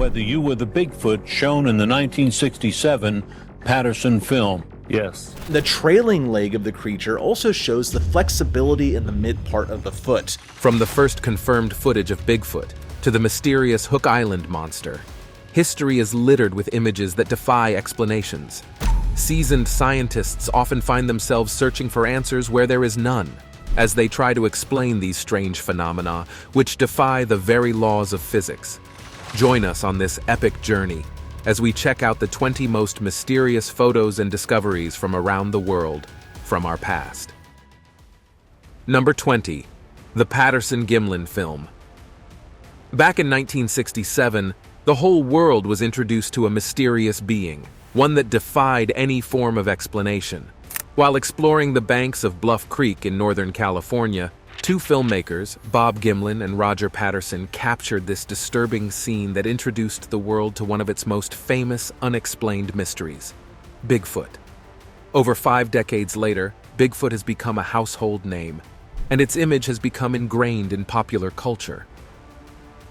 by the You Were the Bigfoot shown in the 1967 Patterson film. Yes. The trailing leg of the creature also shows the flexibility in the mid part of the foot. From the first confirmed footage of Bigfoot to the mysterious Hook Island monster, history is littered with images that defy explanations. Seasoned scientists often find themselves searching for answers where there is none, as they try to explain these strange phenomena which defy the very laws of physics. Join us on this epic journey as we check out the 20 most mysterious photos and discoveries from around the world from our past. Number 20. The Patterson Gimlin film. Back in 1967, the whole world was introduced to a mysterious being, one that defied any form of explanation. While exploring the banks of Bluff Creek in Northern California, two filmmakers, Bob Gimlin and Roger Patterson, captured this disturbing scene that introduced the world to one of its most famous unexplained mysteries: Bigfoot. Over 5 decades later, Bigfoot has become a household name, and its image has become ingrained in popular culture.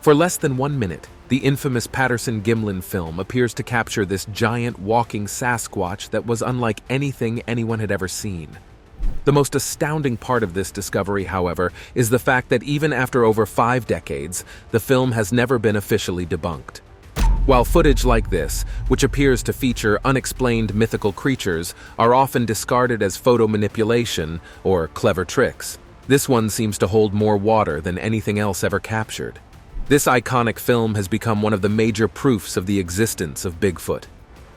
For less than 1 minute, the infamous Patterson Gimlin film appears to capture this giant walking Sasquatch that was unlike anything anyone had ever seen. The most astounding part of this discovery, however, is the fact that even after over 5 decades, the film has never been officially debunked. While footage like this, which appears to feature unexplained mythical creatures, are often discarded as photo manipulation or clever tricks, this one seems to hold more water than anything else ever captured. This iconic film has become one of the major proofs of the existence of Bigfoot.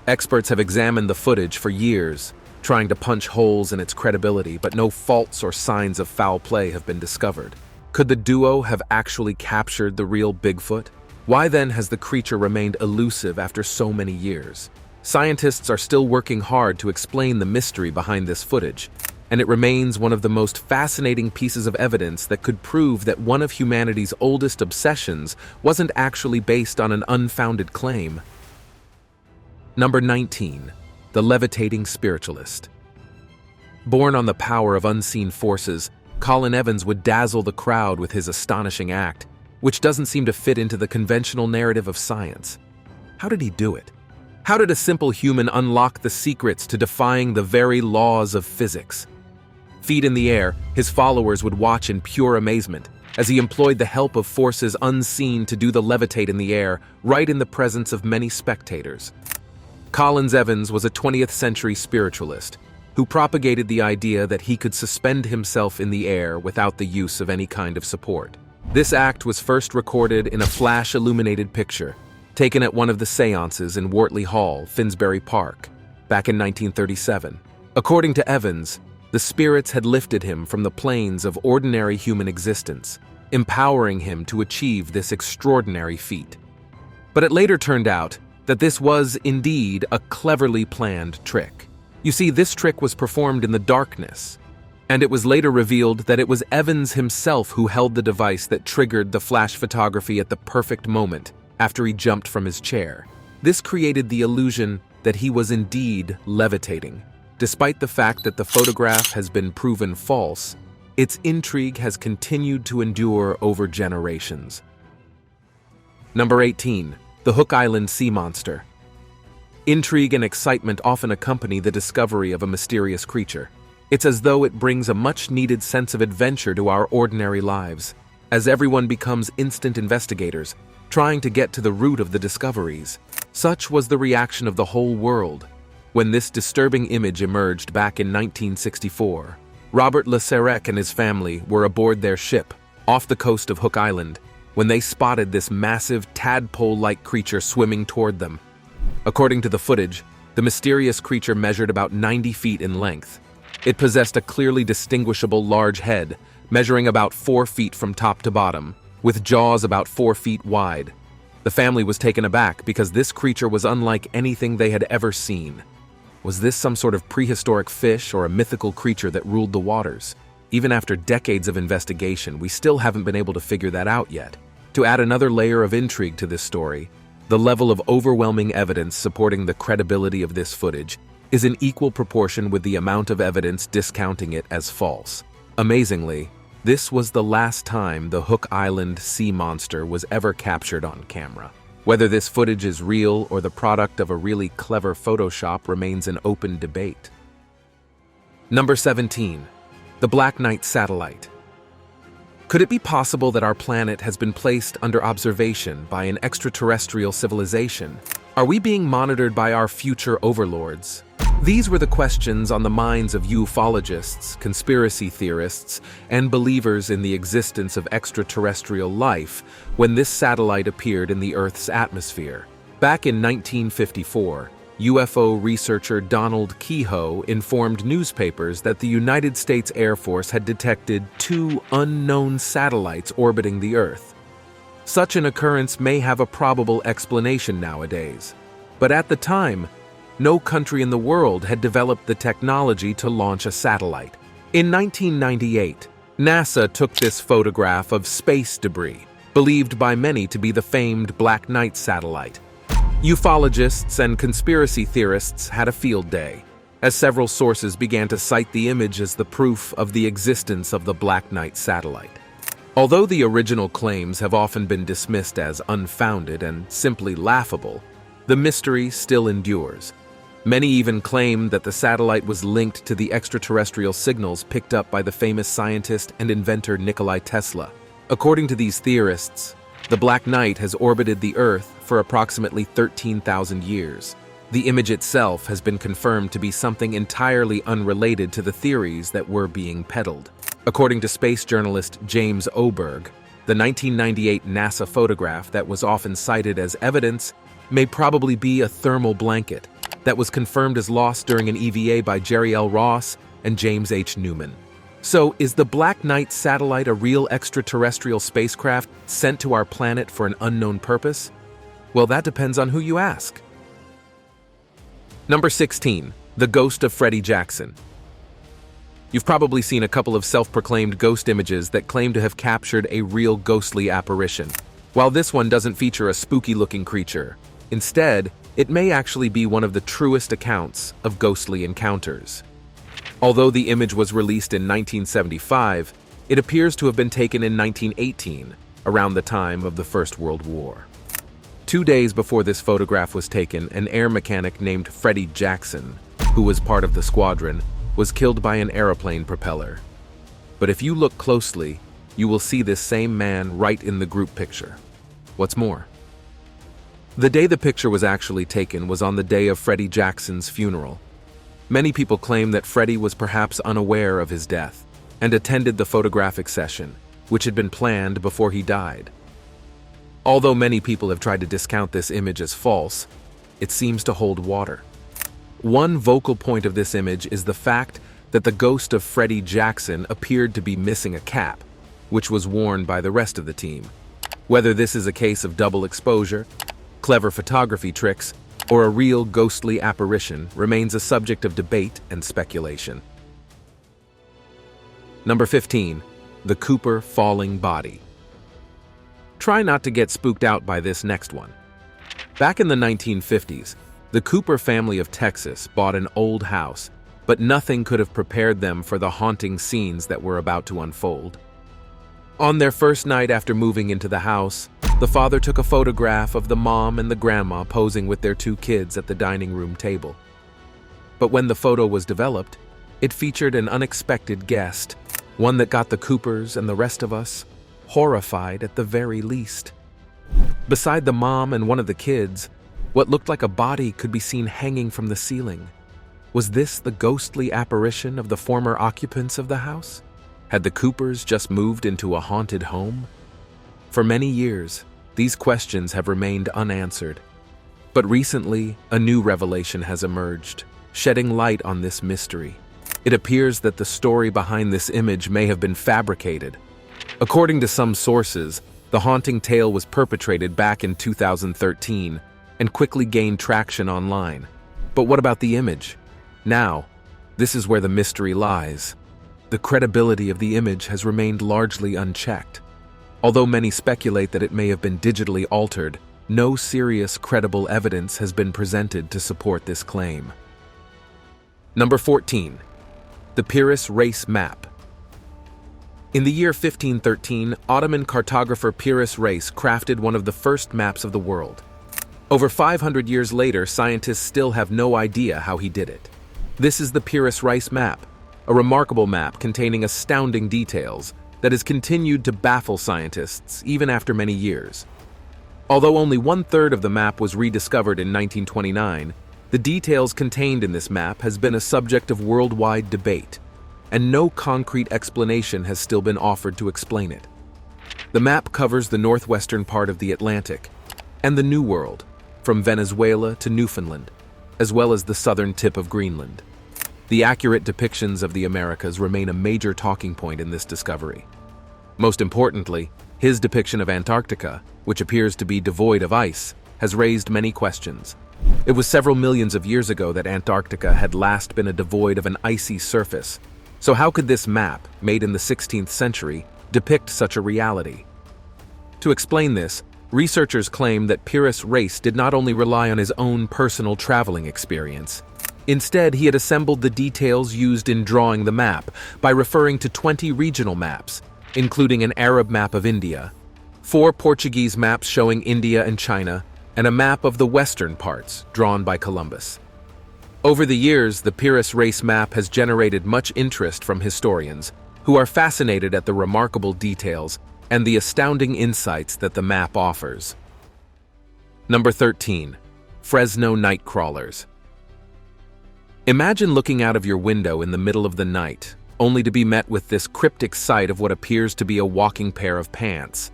Experts have examined the footage for years, trying to punch holes in its credibility, but no faults or signs of foul play have been discovered. Could the duo have actually captured the real Bigfoot? Why then has the creature remained elusive after so many years? Scientists are still working hard to explain the mystery behind this footage, and it remains one of the most fascinating pieces of evidence that could prove that one of humanity's oldest obsessions wasn't actually based on an unfounded claim. Number 19. The Levitating Spiritualist. Born on the power of unseen forces, Colin Evans would dazzle the crowd with his astonishing act, which doesn't seem to fit into the conventional narrative of science. How did he do it? How did a simple human unlock the secrets to defying the very laws of physics? Feet in the air, his followers would watch in pure amazement as he employed the help of forces unseen to do the levitate in the air, right in the presence of many spectators. Colin Evans was a 20th century spiritualist who propagated the idea that he could suspend himself in the air without the use of any kind of support. This act was first recorded in a flash-illuminated picture taken at one of the seances in Wortley Hall, Finsbury Park, back in 1937. According to Evans, the spirits had lifted him from the planes of ordinary human existence, empowering him to achieve this extraordinary feat. But it later turned out that this was indeed a cleverly planned trick. You see, this trick was performed in the darkness, and it was later revealed that it was Evans himself who held the device that triggered the flash photography at the perfect moment after he jumped from his chair. This created the illusion that he was indeed levitating. Despite the fact that the photograph has been proven false, its intrigue has continued to endure over generations. Number 18. The Hook Island Sea Monster. Intrigue and excitement often accompany the discovery of a mysterious creature. It's as though it brings a much-needed sense of adventure to our ordinary lives, as everyone becomes instant investigators, trying to get to the root of the discoveries. Such was the reaction of the whole world when this disturbing image emerged back in 1964. Robert Le Serec and his family were aboard their ship off the coast of Hook Island when they spotted this massive tadpole-like creature swimming toward them. According to the footage, the mysterious creature measured about 90 feet in length. It possessed a clearly distinguishable large head, measuring about 4 feet from top to bottom, with jaws about 4 feet wide. The family was taken aback because this creature was unlike anything they had ever seen. Was this some sort of prehistoric fish or a mythical creature that ruled the waters? Even after decades of investigation, we still haven't been able to figure that out yet. To add another layer of intrigue to this story, the level of overwhelming evidence supporting the credibility of this footage is in equal proportion with the amount of evidence discounting it as false. Amazingly, this was the last time the Hook Island sea monster was ever captured on camera. Whether this footage is real or the product of a really clever Photoshop remains an open debate. Number 17. The Black Knight Satellite. Could it be possible that our planet has been placed under observation by an extraterrestrial civilization? Are we being monitored by our future overlords? These were the questions on the minds of ufologists, conspiracy theorists, and believers in the existence of extraterrestrial life when this satellite appeared in the Earth's atmosphere. Back in 1954, UFO researcher Donald Keyhoe informed newspapers that the United States Air Force had detected 2 unknown satellites orbiting the Earth. Such an occurrence may have a probable explanation nowadays, but at the time, no country in the world had developed the technology to launch a satellite. In 1998, NASA took this photograph of space debris, believed by many to be the famed Black Knight satellite. Ufologists and conspiracy theorists had a field day, as several sources began to cite the image as the proof of the existence of the Black Knight satellite. Although the original claims have often been dismissed as unfounded and simply laughable, the mystery still endures. Many even claim that the satellite was linked to the extraterrestrial signals picked up by the famous scientist and inventor Nikola Tesla. According to these theorists, the Black Knight has orbited the Earth for approximately 13,000 years. The image itself has been confirmed to be something entirely unrelated to the theories that were being peddled. According to space journalist James Oberg, the 1998 NASA photograph that was often cited as evidence may probably be a thermal blanket that was confirmed as lost during an EVA by Jerry L. Ross and James H. Newman. So, is the Black Knight satellite a real extraterrestrial spacecraft sent to our planet for an unknown purpose? Well, that depends on who you ask. Number 16. The Ghost of Freddy Jackson. You've probably seen a couple of self-proclaimed ghost images that claim to have captured a real ghostly apparition. While this one doesn't feature a spooky-looking creature, instead, it may actually be one of the truest accounts of ghostly encounters. Although the image was released in 1975, it appears to have been taken in 1918, around the time of the First World War. 2 days before this photograph was taken, an air mechanic named Freddy Jackson, who was part of the squadron, was killed by an aeroplane propeller. But if you look closely, you will see this same man right in the group picture. What's more, the day the picture was actually taken was on the day of Freddy Jackson's funeral. Many people claim that Freddy was perhaps unaware of his death and attended the photographic session, which had been planned before he died. Although many people have tried to discount this image as false, it seems to hold water. One vocal point of this image is the fact that the ghost of Freddy Jackson appeared to be missing a cap, which was worn by the rest of the team. Whether this is a case of double exposure, clever photography tricks, or a real ghostly apparition remains a subject of debate and speculation. Number 15. The Cooper Falling Body. Try not to get spooked out by this next one. Back in the 1950s, the Cooper family of Texas bought an old house, but nothing could have prepared them for the haunting scenes that were about to unfold. On their first night after moving into the house, the father took a photograph of the mom and the grandma posing with their 2 kids at the dining room table. But when the photo was developed, it featured an unexpected guest, one that got the Coopers and the rest of us horrified at the very least. Beside the mom and one of the kids, what looked like a body could be seen hanging from the ceiling. Was this the ghostly apparition of the former occupants of the house? Had the Coopers just moved into a haunted home? For many years, these questions have remained unanswered. But recently, a new revelation has emerged, shedding light on this mystery. It appears that the story behind this image may have been fabricated. According to some sources, the haunting tale was perpetrated back in 2013 and quickly gained traction online. But what about the image? Now, this is where the mystery lies. The credibility of the image has remained largely unchecked. Although many speculate that it may have been digitally altered, no serious, credible evidence has been presented to support this claim. Number 14. The Purus Race Map. In the year 1513, Ottoman cartographer Purus Race crafted one of the first maps of the world. Over 500 years later, scientists still have no idea how he did it. This is the Purus Race Map, a remarkable map containing astounding details that has continued to baffle scientists even after many years. Although only 1/3 of the map was rediscovered in 1929, the details contained in this map has been a subject of worldwide debate, and no concrete explanation has still been offered to explain it. The map covers the northwestern part of the Atlantic and the New World, from Venezuela to Newfoundland, as well as the southern tip of Greenland. The accurate depictions of the Americas remain a major talking point in this discovery. Most importantly, his depiction of Antarctica, which appears to be devoid of ice, has raised many questions. It was several millions of years ago that Antarctica had last been devoid of an icy surface. So how could this map, made in the 16th century, depict such a reality? To explain this, researchers claim that Purus Race did not only rely on his own personal traveling experience. Instead, he had assembled the details used in drawing the map by referring to 20 regional maps, including an Arab map of India, 4 Portuguese maps showing India and China, and a map of the western parts drawn by Columbus. Over the years, the Purus Race Map has generated much interest from historians, who are fascinated at the remarkable details and the astounding insights that the map offers. Number 13. Fresno Nightcrawlers. Imagine looking out of your window in the middle of the night, only to be met with this cryptic sight of what appears to be a walking pair of pants.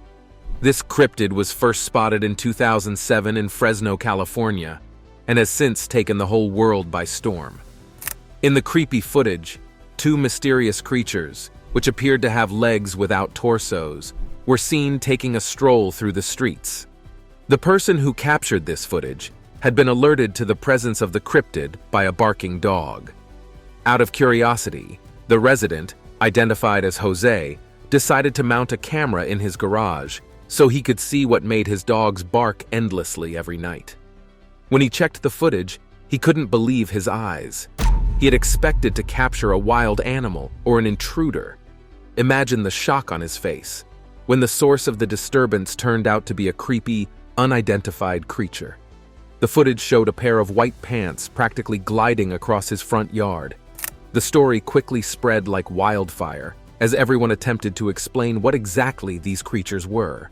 This cryptid was first spotted in 2007 in Fresno, California, and has since taken the whole world by storm. In the creepy footage, 2 mysterious creatures, which appeared to have legs without torsos, were seen taking a stroll through the streets. The person who captured this footage had been alerted to the presence of the cryptid by a barking dog. Out of curiosity, the resident, identified as Jose, decided to mount a camera in his garage so he could see what made his dogs bark endlessly every night. When he checked the footage, he couldn't believe his eyes. He had expected to capture a wild animal or an intruder. Imagine the shock on his face when the source of the disturbance turned out to be a creepy, unidentified creature. The footage showed a pair of white pants practically gliding across his front yard. The story quickly spread like wildfire as everyone attempted to explain what exactly these creatures were.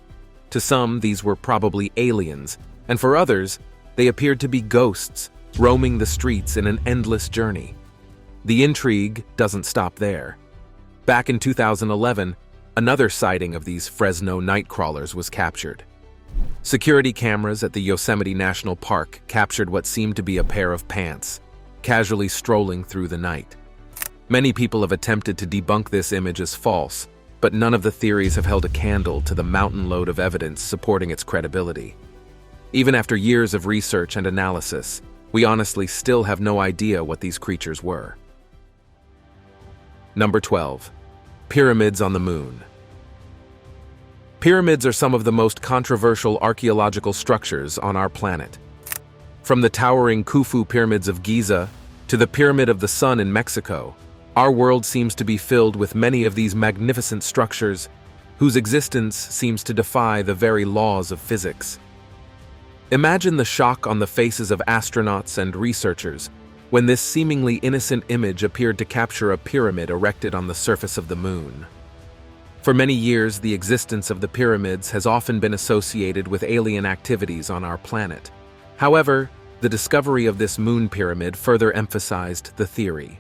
To some, these were probably aliens, and for others, they appeared to be ghosts roaming the streets in an endless journey. The intrigue doesn't stop there. Back in 2011, another sighting of these Fresno Nightcrawlers was captured. Security cameras at the Yosemite National Park captured what seemed to be a pair of pants, casually strolling through the night. Many people have attempted to debunk this image as false, but none of the theories have held a candle to the mountain load of evidence supporting its credibility. Even after years of research and analysis, we honestly still have no idea what these creatures were. Number 12. Pyramids on the Moon. Pyramids are some of the most controversial archaeological structures on our planet. From the towering Khufu pyramids of Giza to the Pyramid of the Sun in Mexico, our world seems to be filled with many of these magnificent structures whose existence seems to defy the very laws of physics. Imagine the shock on the faces of astronauts and researchers when this seemingly innocent image appeared to capture a pyramid erected on the surface of the moon. For many years, the existence of the pyramids has often been associated with alien activities on our planet. However, the discovery of this moon pyramid further emphasized the theory.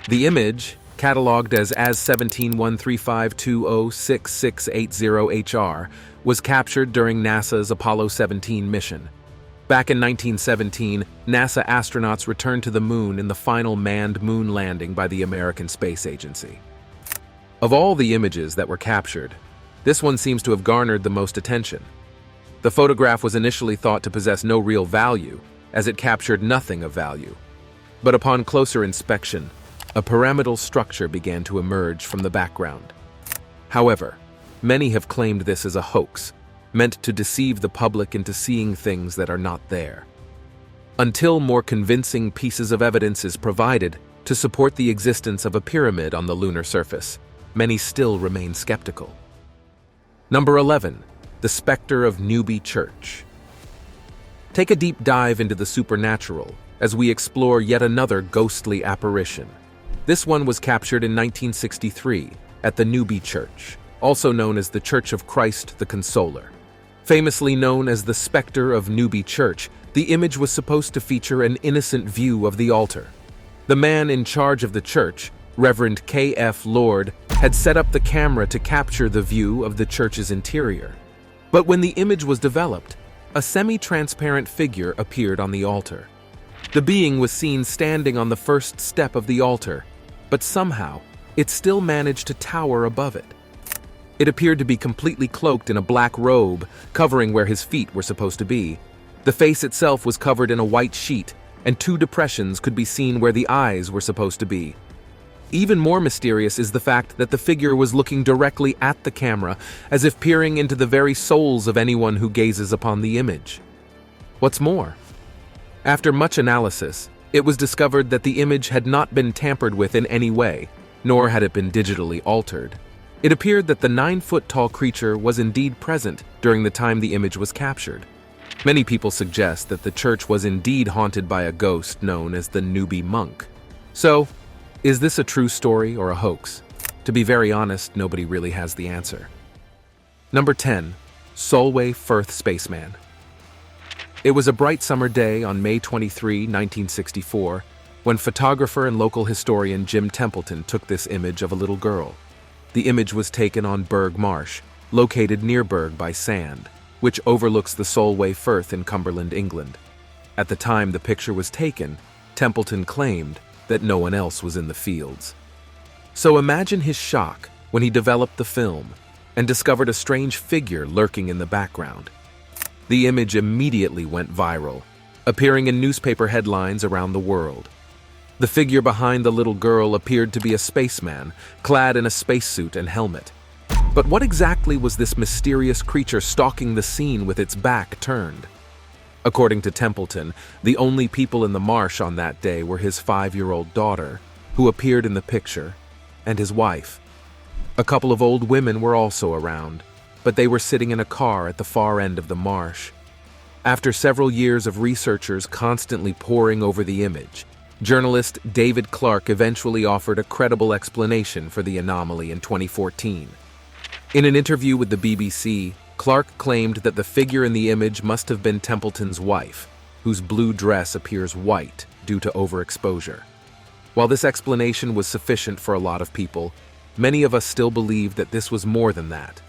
The image, catalogued as 171352066680HR, was captured during NASA's Apollo 17 mission. Back in 1917, NASA astronauts returned to the moon in the final manned moon landing by the American Space Agency. Of all the images that were captured, this one seems to have garnered the most attention. The photograph was initially thought to possess no real value, as it captured nothing of value. But upon closer inspection, a pyramidal structure began to emerge from the background. However, many have claimed this as a hoax, meant to deceive the public into seeing things that are not there. Until more convincing pieces of evidence is provided to support the existence of a pyramid on the lunar surface, many still remain skeptical. Number 11. The Spectre of Newbie Church. take a deep dive into the supernatural as we explore yet another ghostly apparition. This one was captured in 1963 at the Newbie Church, also known as the Church of Christ the Consoler. Famously known as the Spectre of Newbie Church, the image was supposed to feature an innocent view of the altar. The man in charge of the church, Reverend K.F. Lord, had set up the camera to capture the view of the church's interior. But when the image was developed, a semi-transparent figure appeared on the altar. The being was seen standing on the first step of the altar, but somehow, it still managed to tower above it. It appeared to be completely cloaked in a black robe, covering where his feet were supposed to be. The face itself was covered in a white sheet, and 2 depressions could be seen where the eyes were supposed to be. Even more mysterious is the fact that the figure was looking directly at the camera, as if peering into the very souls of anyone who gazes upon the image. What's more, after much analysis, it was discovered that the image had not been tampered with in any way, nor had it been digitally altered. It appeared that the 9-foot-tall creature was indeed present during the time the image was captured. Many people suggest that the church was indeed haunted by a ghost known as the Newbie monk. So, is this a true story or a hoax? To be very honest, nobody really has the answer. Number 10. Soulway F Spaceman. It was a bright summer day on May 23, 1964, when photographer and local historian Jim Templeton took this image of a little girl. The image was taken on Berg Marsh, located near Berg by Sand, which overlooks the Soulway Firth in Cumberland, England. At the time the picture was taken, Templeton claimed that no one else was in the fields. So imagine his shock when he developed the film and discovered a strange figure lurking in the background. The image immediately went viral, appearing in newspaper headlines around the world. The figure behind the little girl appeared to be a spaceman, clad in a spacesuit and helmet. But what exactly was this mysterious creature stalking the scene with its back turned? According to Templeton, the only people in the marsh on that day were his 5-year-old daughter, who appeared in the picture, and his wife. A couple of old women were also around, but they were sitting in a car at the far end of the marsh. After several years of researchers constantly poring over the image, journalist David Clark eventually offered a credible explanation for the anomaly in 2014. In an interview with the BBC, Clark claimed that the figure in the image must have been Templeton's wife, whose blue dress appears white due to overexposure. While this explanation was sufficient for a lot of people, many of us still believe that this was more than that.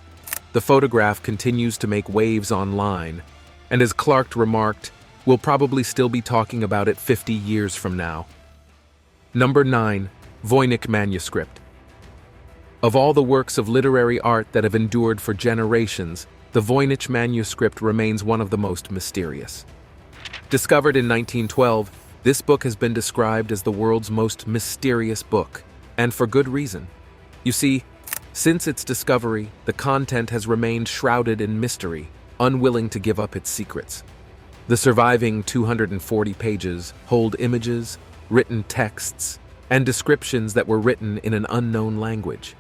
The photograph continues to make waves online, and as Clark remarked, we'll probably still be talking about it 50 years from now. Number 9. Voic Manuscript. Of all the works of literary art that have endured for generations, the Voic Manuscript remains one of the most mysterious. Discovered in 1912, this book has been described as the world's most mysterious book, and for good reason. You see, since its discovery, the content has remained shrouded in mystery, unwilling to give up its secrets. The surviving 240 pages hold images, written texts, and descriptions that were written in an unknown language.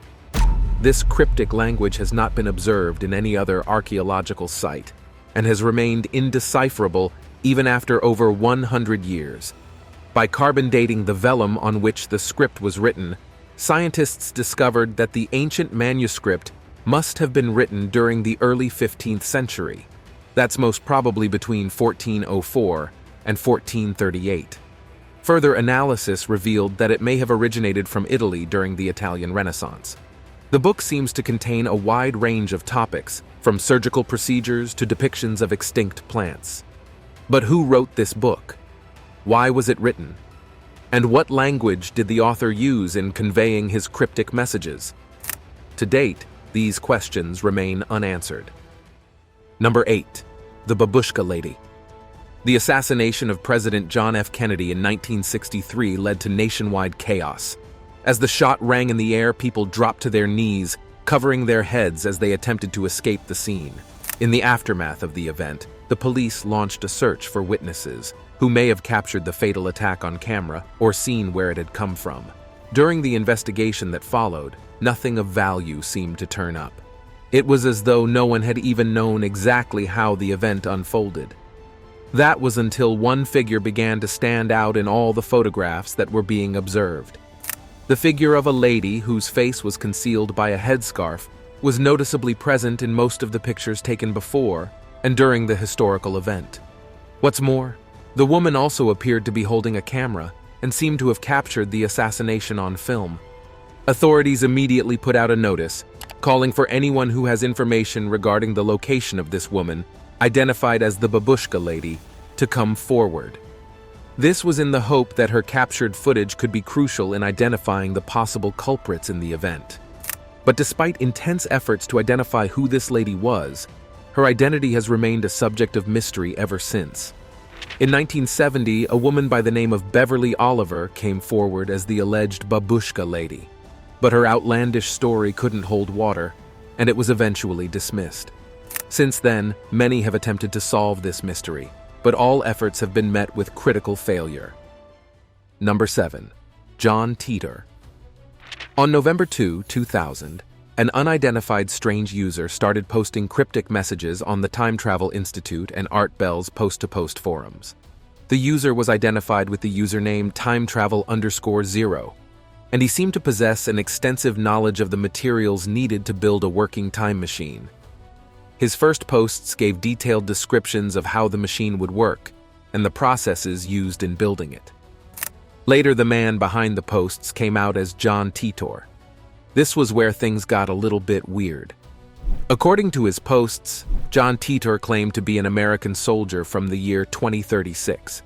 This cryptic language has not been observed in any other archaeological site, and has remained indecipherable even after over 100 years. By carbon dating the vellum on which the script was written, scientists discovered that the ancient manuscript must have been written during the early 15th century. That's most probably between 1404 and 1438. Further analysis revealed that it may have originated from Italy during the Italian Renaissance. The book seems to contain a wide range of topics, from surgical procedures to depictions of extinct plants. But who wrote this book? Why was it written? And what language did the author use in conveying his cryptic messages? To date, these questions remain unanswered. Number 8. The Babushka Lady. The assassination of President John F. Kennedy in 1963 led to nationwide chaos. As the shot rang in the air, people dropped to their knees, covering their heads as they attempted to escape the scene. In the aftermath of the event, the police launched a search for witnesses who may have captured the fatal attack on camera or seen where it had come from. During the investigation that followed, nothing of value seemed to turn up. It was as though no one had even known exactly how the event unfolded. That was until one figure began to stand out in all the photographs that were being observed. The figure of a lady whose face was concealed by a headscarf was noticeably present in most of the pictures taken before and during the historical event. What's more, the woman also appeared to be holding a camera and seemed to have captured the assassination on film. Authorities immediately put out a notice, calling for anyone who has information regarding the location of this woman, identified as the Babushka Lady, to come forward. This was in the hope that her captured footage could be crucial in identifying the possible culprits in the event. But despite intense efforts to identify who this lady was, her identity has remained a subject of mystery ever since. In 1970, a woman by the name of Beverly Oliver came forward as the alleged Babushka Lady. But her outlandish story couldn't hold water, and it was eventually dismissed. Since then, many have attempted to solve this mystery, but all efforts have been met with critical failure. Number 7. John Titor. On November 2, 2000, an unidentified strange user started posting cryptic messages on the Time Travel Institute and Art Bell's post-to-post forums. The user was identified with the username timetravel_0, and he seemed to possess an extensive knowledge of the materials needed to build a working time machine. His first posts gave detailed descriptions of how the machine would work and the processes used in building it. Later, the man behind the posts came out as John Titor. This was where things got a little bit weird. According to his posts, John Titor claimed to be an American soldier from the year 2036.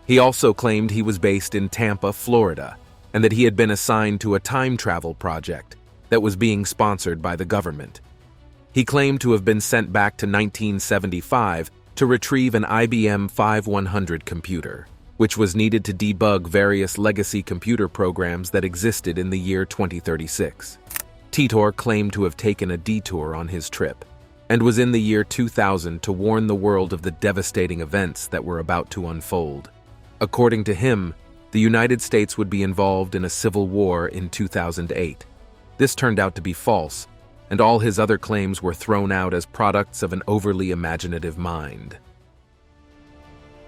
He also claimed he was based in Tampa, Florida, and that he had been assigned to a time travel project that was being sponsored by the government. He claimed to have been sent back to 1975 to retrieve an IBM 5100 computer, which was needed to debug various legacy computer programs that existed in the year 2036. Titor claimed to have taken a detour on his trip, and was in the year 2000 to warn the world of the devastating events that were about to unfold. According to him, the United States would be involved in a civil war in 2008. This turned out to be false, and all his other claims were thrown out as products of an overly imaginative mind.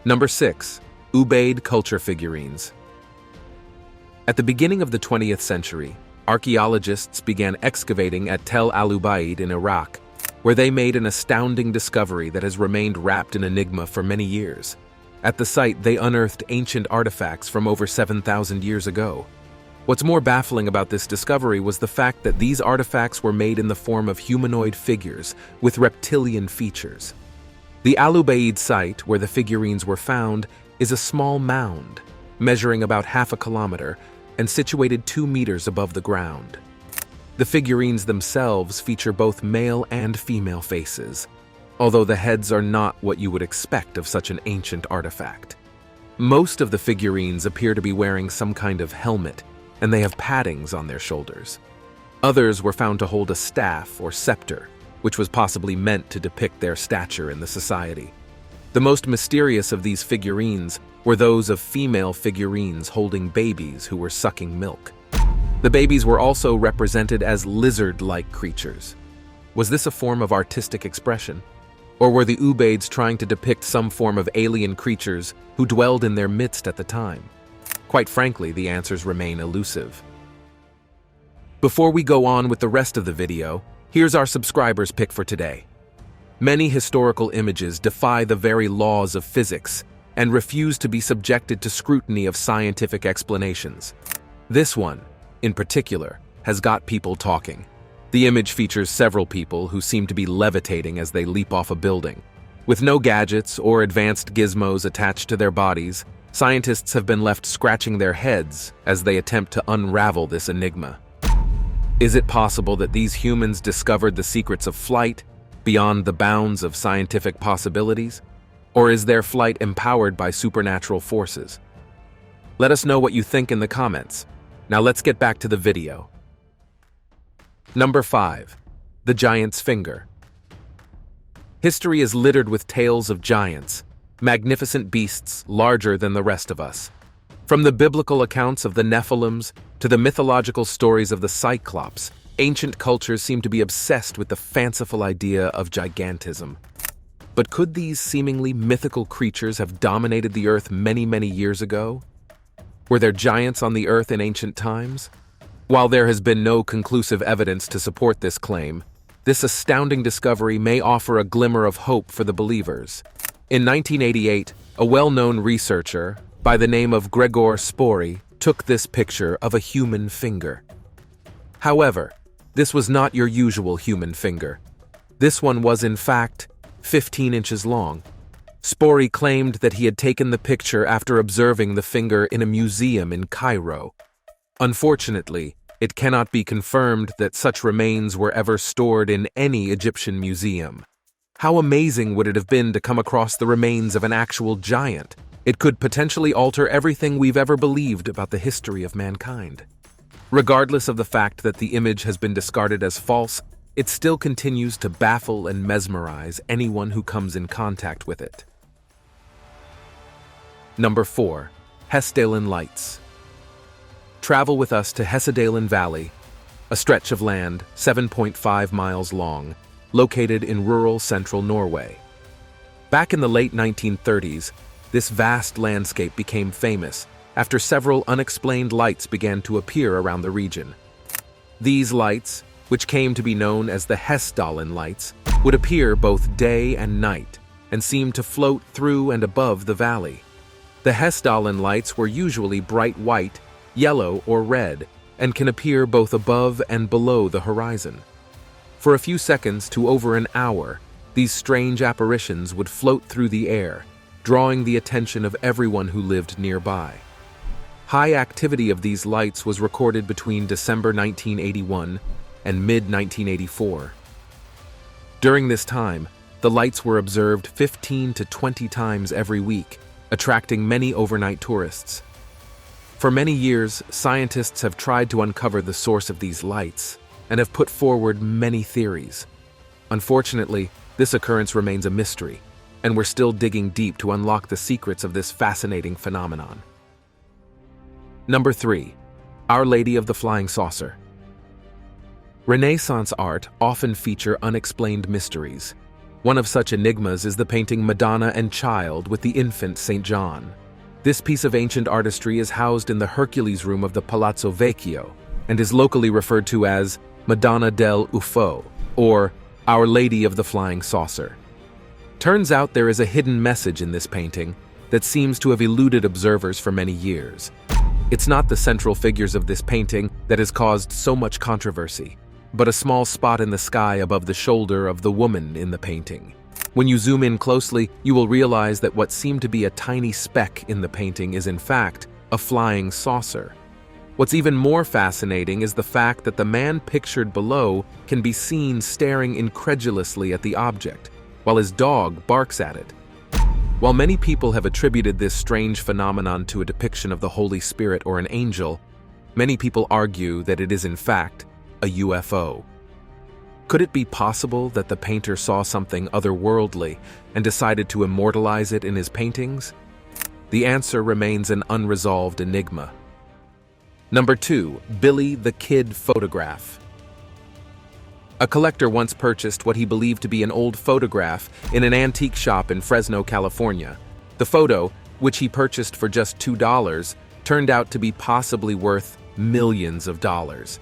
Number 6. Uade Culture figurines. At the beginning of the 20th century, archaeologists began excavating at Tel Al-Ubaid in Iraq, where they made an astounding discovery that has remained wrapped in enigma for many years. At the site, they unearthed ancient artifacts from over 7,000 years ago. What's more baffling about this discovery was the fact that these artifacts were made in the form of humanoid figures with reptilian features. The Al-Ubaid site, where the figurines were found, is a small mound, measuring about half a kilometer and situated 2 meters above the ground. The figurines themselves feature both male and female faces, although the heads are not what you would expect of such an ancient artifact. Most of the figurines appear to be wearing some kind of helmet, and they have paddings on their shoulders. Others were found to hold a staff or scepter, which was possibly meant to depict their stature in the society. The most mysterious of these figurines were those of female figurines holding babies who were sucking milk. The babies were also represented as lizard-like creatures. Was this a form of artistic expression? Or were the Ubaids trying to depict some form of alien creatures who dwelled in their midst at the time? Quite frankly, the answers remain elusive. Before we go on with the rest of the video, here's our subscribers' pick for today. Many historical images defy the very laws of physics and refuse to be subjected to scrutiny of scientific explanations. This one, in particular, has got people talking. The image features several people who seem to be levitating as they leap off a building. With no gadgets or advanced gizmos attached to their bodies, scientists have been left scratching their heads as they attempt to unravel this enigma. Is it possible that these humans discovered the secrets of flight beyond the bounds of scientific possibilities? Or is their flight empowered by supernatural forces? Let us know what you think in the comments. Now let's get back to the video. Number 5. The Giant's Finger. History is littered with tales of giants, magnificent beasts larger than the rest of us. From the biblical accounts of the Nephilims to the mythological stories of the Cyclops, ancient cultures seem to be obsessed with the fanciful idea of gigantism. But could these seemingly mythical creatures have dominated the Earth many, many years ago? Were there giants on the Earth in ancient times? While there has been no conclusive evidence to support this claim, this astounding discovery may offer a glimmer of hope for the believers. In 1988, a well-known researcher by the name of Gregor Spory took this picture of a human finger. However, this was not your usual human finger. This one was, in fact, 15 inches long. Spory claimed that he had taken the picture after observing the finger in a museum in Cairo. Unfortunately, it cannot be confirmed that such remains were ever stored in any Egyptian museum. How amazing would it have been to come across the remains of an actual giant? It could potentially alter everything we've ever believed about the history of mankind. Regardless of the fact that the image has been discarded as false, it still continues to baffle and mesmerize anyone who comes in contact with it. Number 4. Hallin Lights. Travel with us to Hallin Valley, a stretch of land 7.5 miles long, located in rural central Norway. Back in the late 1930s, this vast landscape became famous after several unexplained lights began to appear around the region. These lights, which came to be known as the Hallin Lights, would appear both day and night and seemed to float through and above the valley. The Hallin Lights were usually bright white, yellow, or red, and can appear both above and below the horizon. For a few seconds to over an hour, these strange apparitions would float through the air, drawing the attention of everyone who lived nearby. High activity of these lights was recorded between December 1981 and mid-1984. During this time, the lights were observed 15 to 20 times every week, attracting many overnight tourists. For many years, scientists have tried to uncover the source of these lights and have put forward many theories. Unfortunately, this occurrence remains a mystery, and we're still digging deep to unlock the secrets of this fascinating phenomenon. Number 3. Our Lady of the Flying Saucer. Renaissance art often feature unexplained mysteries. One of such enigmas is the painting Madonna and Child with the infant St. John. This piece of ancient artistry is housed in the Hercules room of the Palazzo Vecchio and is locally referred to as Madonna del UFO, or Our Lady of the Flying Saucer. Turns out there is a hidden message in this painting that seems to have eluded observers for many years. It's not the central figures of this painting that has caused so much controversy, but a small spot in the sky above the shoulder of the woman in the painting. When you zoom in closely, you will realize that what seemed to be a tiny speck in the painting is in fact a flying saucer. What's even more fascinating is the fact that the man pictured below can be seen staring incredulously at the object, while his dog barks at it. While many people have attributed this strange phenomenon to a depiction of the Holy Spirit or an angel, many people argue that it is in fact a UFO. Could it be possible that the painter saw something otherworldly and decided to immortalize it in his paintings? The answer remains an unresolved enigma. Number 2. Billy the Kid photograph. A collector once purchased what he believed to be an old photograph in an antique shop in Fresno, California. The photo, which he purchased for just $2, turned out to be possibly worth millions of dollars.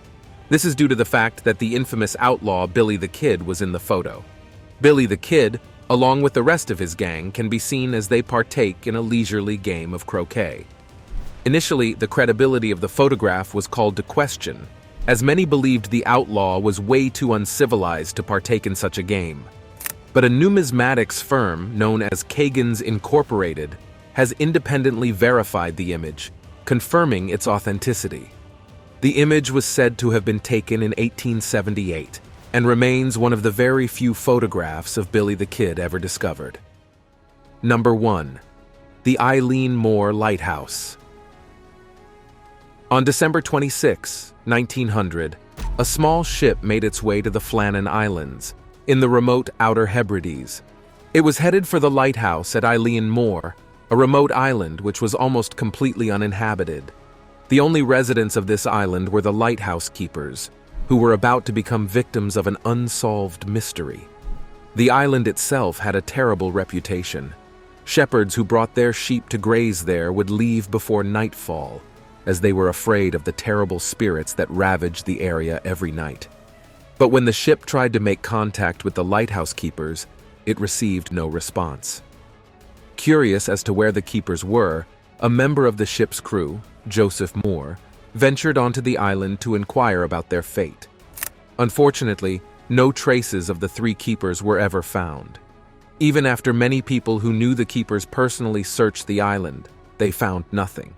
This is due to the fact that the infamous outlaw Billy the Kid was in the photo. Billy the Kid, along with the rest of his gang, can be seen as they partake in a leisurely game of croquet. Initially, the credibility of the photograph was called to question, as many believed the outlaw was way too uncivilized to partake in such a game. But a numismatics firm known as Kagan's Incorporated has independently verified the image, confirming its authenticity. The image was said to have been taken in 1878 and remains one of the very few photographs of Billy the Kid ever discovered. Number 1. The Ean Moore Lighthouse. On December 26, 1900, a small ship made its way to the Flannan Islands, in the remote Outer Hebrides. It was headed for the lighthouse at Ean Moore, a remote island which was almost completely uninhabited. The only residents of this island were the lighthouse keepers, who were about to become victims of an unsolved mystery. The island itself had a terrible reputation. Shepherds who brought their sheep to graze there would leave before nightfall, as they were afraid of the terrible spirits that ravaged the area every night. But when the ship tried to make contact with the lighthouse keepers, it received no response. Curious as to where the keepers were, a member of the ship's crew, Joseph Moore, ventured onto the island to inquire about their fate. Unfortunately, no traces of the 3 keepers were ever found. Even after many people who knew the keepers personally searched the island, they found nothing.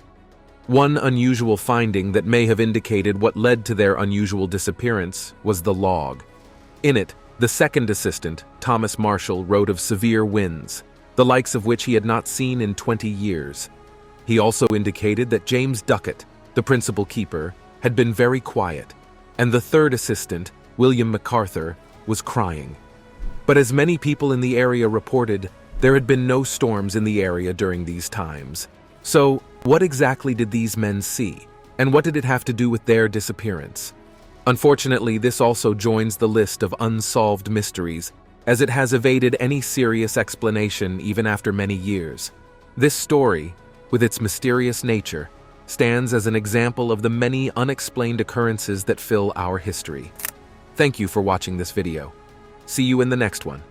One unusual finding that may have indicated what led to their unusual disappearance was the log. In it, the second assistant, Thomas Marshall, wrote of severe winds, the likes of which he had not seen in 20 years. He also indicated that James Duckett, the principal keeper, had been very quiet, and the third assistant, William MacArthur, was crying. But as many people in the area reported, there had been no storms in the area during these times. So, what exactly did these men see, and what did it have to do with their disappearance? Unfortunately, this also joins the list of unsolved mysteries, as it has evaded any serious explanation even after many years. This story, with its mysterious nature, stands as an example of the many unexplained occurrences that fill our history. Thank you for watching this video. See you in the next one.